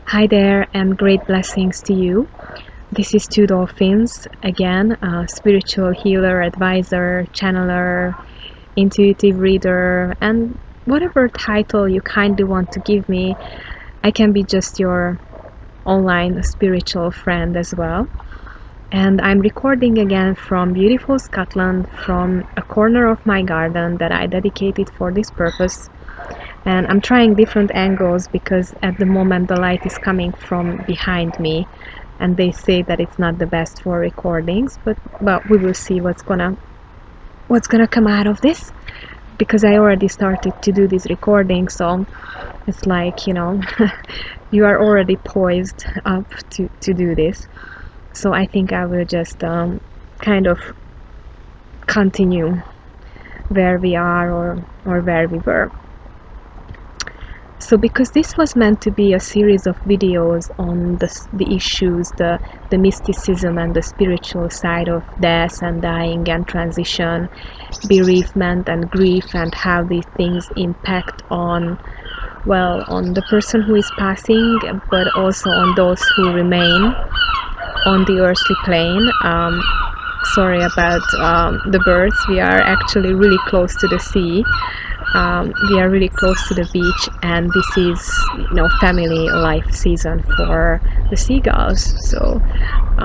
Hi there, and great blessings to you. This is Two Dolphins again, a spiritual healer, advisor, channeler, intuitive reader, and whatever title you kindly want to give me. I can be just your online spiritual friend as well. And I'm recording again from beautiful Scotland, from a corner of my garden that I dedicated for this purpose. And I'm trying different angles because at the moment the light is coming from behind me, and they say that it's not the best for recordings, but well, we will see what's gonna come out of this, because I already started to do this recording, so it's like, you are already poised up to do this. So I think I will just kind of continue where we are, or where we were. So because this was meant to be a series of videos on the issues, the mysticism and the spiritual side of death and dying and transition, bereavement and grief, and how these things impact on the person who is passing, but also on those who remain on the earthly plane. Sorry about the birds. We are actually really close to the sea. We are really close to the beach, and this is, family life season for the seagulls. So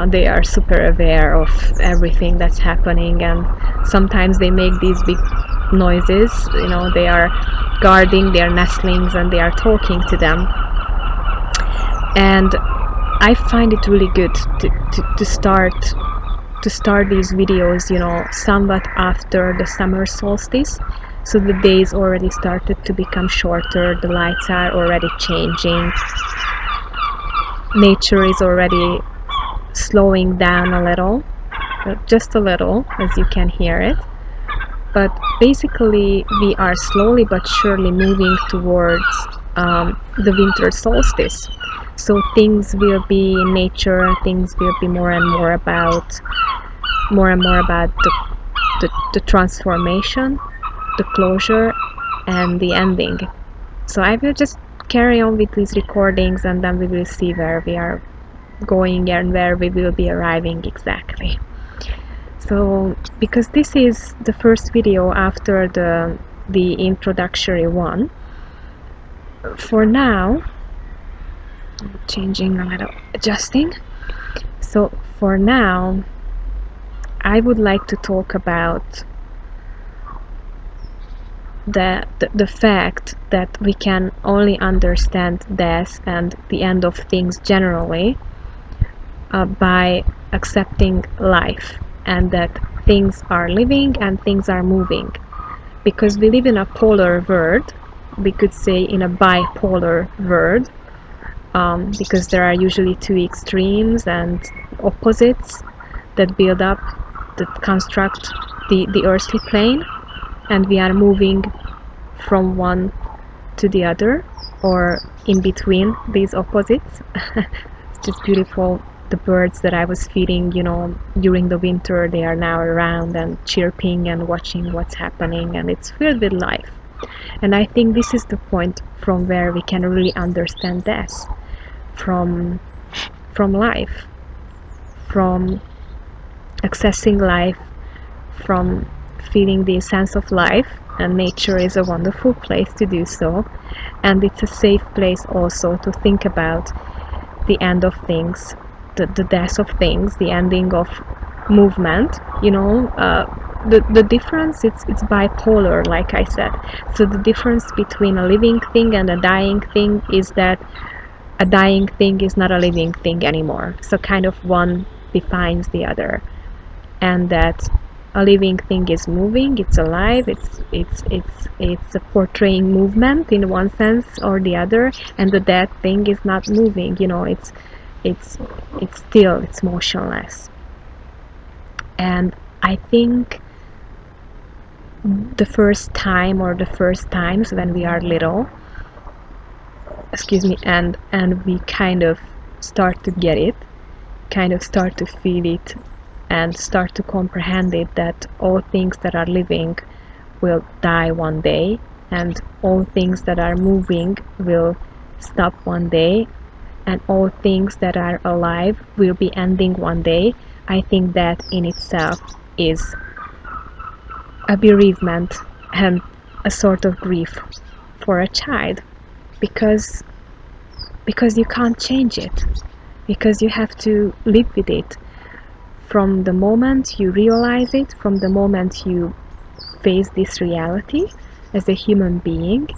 they are super aware of everything that's happening, and sometimes they make these big noises. They are guarding their nestlings, and they are talking to them. And I find it really good to start these videos, somewhat after the summer solstice. So the days already started to become shorter, the lights are already changing, nature is already slowing down a little, just a little, as you can hear it. But basically we are slowly but surely moving towards the winter solstice. So things will be in nature, things will be more and more about the transformation, the closure, and the ending. So I will just carry on with these recordings, and then we will see where we are going and where we will be arriving exactly. So because this is the first video after the introductory one, for now, changing a little, adjusting. So for now, I would like to talk about the fact that we can only understand death and the end of things generally by accepting life, and that things are living and things are moving. Because we live in a polar world, we could say in a bipolar world, because there are usually two extremes and opposites that build up, that construct the earthly plane, and we are moving from one to the other, or in between these opposites. It's just beautiful. The birds that I was feeding, during the winter, they are now around and chirping and watching what's happening, and it's filled with life. And I think this is the point from where we can really understand death, from life, from accessing life, from feeling the essence of life. And nature is a wonderful place to do so, and it's a safe place also to think about the end of things, the death of things, the ending of movement. The difference, it's bipolar, like I said. So the difference between a living thing and a dying thing is that a dying thing is not a living thing anymore. So kind of one defines the other, and that a living thing is moving, it's alive, it's portraying movement in one sense or the other, and the dead thing is not moving. It's still, it's motionless. And I think the first time, or the first times when we are little, and we kind of start to get it, kind of start to feel it, and start to comprehend it, that all things that are living will die one day, and all things that are moving will stop one day, and all things that are alive will be ending one day, I think that in itself is a bereavement and a sort of grief for a child, because you can't change it, because you have to live with it from the moment you realize it, from the moment you face this reality as a human being,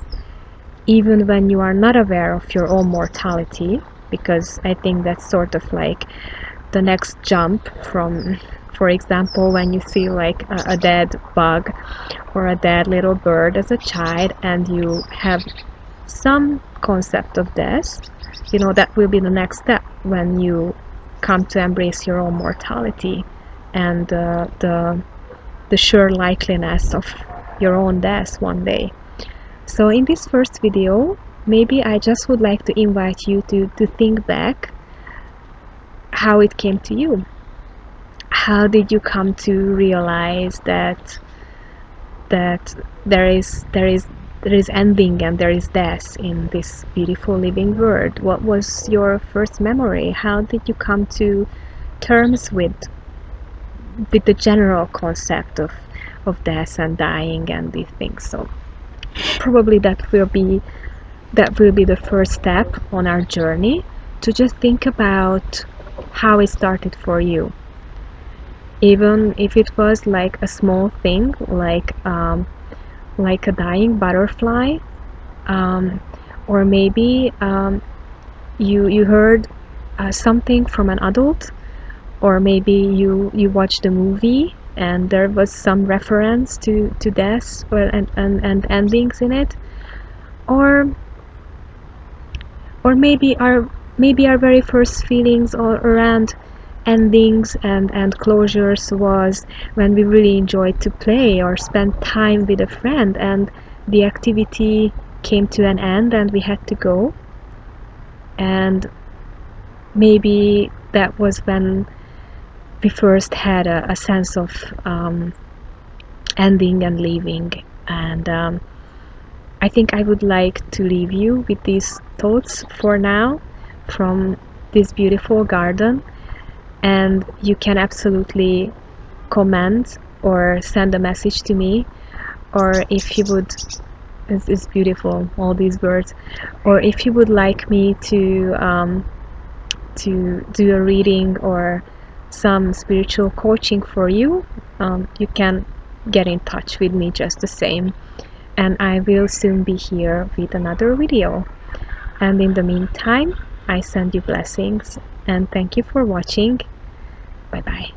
even when you are not aware of your own mortality, because I think that's sort of like the next jump from, for example, when you see like a dead bug or a dead little bird as a child and you have some concept of death, you know, that will be the next step when you come to embrace your own mortality and the sure likeliness of your own death one day. So in this first video, maybe I just would like to invite you to think back how it came to you. How did you come to realize that there is ending and there is death in this beautiful living world? What was your first memory? How did you come to terms with the general concept of death and dying and these things? So probably that will be the first step on our journey, to just think about how it started for you, even if it was like a small thing, like a dying butterfly, or maybe you heard something from an adult, or maybe you watched a movie and there was some reference to death and endings in it, or maybe our very first feelings around endings and closures was when we really enjoyed to play or spend time with a friend and the activity came to an end and we had to go, and maybe that was when we first had a sense of ending and leaving. And I think I would like to leave you with these thoughts for now from this beautiful garden, and you can absolutely comment or send a message to me, or if you would, it's beautiful, all these words, or if you would like me to do a reading or some spiritual coaching for you, you can get in touch with me just the same, and I will soon be here with another video. And in the meantime, I send you blessings and thank you for watching. Bye bye.